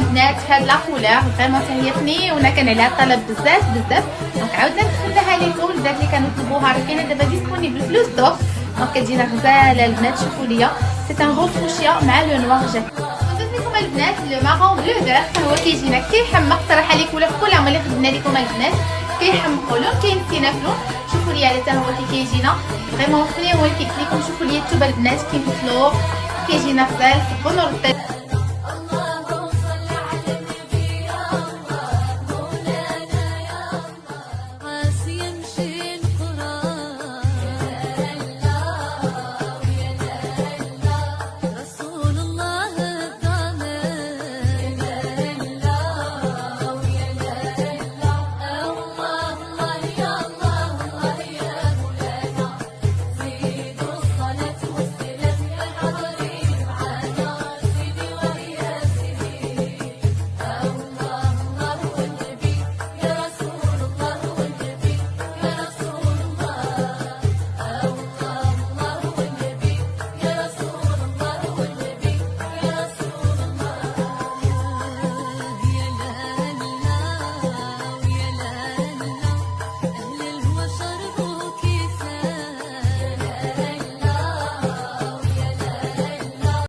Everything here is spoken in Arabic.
البنات في هاد لا كولور فريمون حتى هي فنيونه، كان عليها طلب بزاف بزاف. دونك عاودنا دخلناها لكم البنات اللي كانوا طلبوها، راه كاينه دابا ديسپونيبل في لو ستوك. دونك كتجينا غزاله البنات، شوفوا ليا سي ان روز فوشيا مع لو نوار جاك. درت لكم البنات لو مارون بلو فير، هو كيجينا كيحمق صراحه لي كولور كلهم اللي خدمنا لكم البنات كيحمقوا لون كينسينا في لون. شوفوا ليا حتى هو كيجينا فريمون فنيون كيقول لكم. شوفوا ليا التوبه البنات كيمثلوا كيجينا غزال. صبوا نرد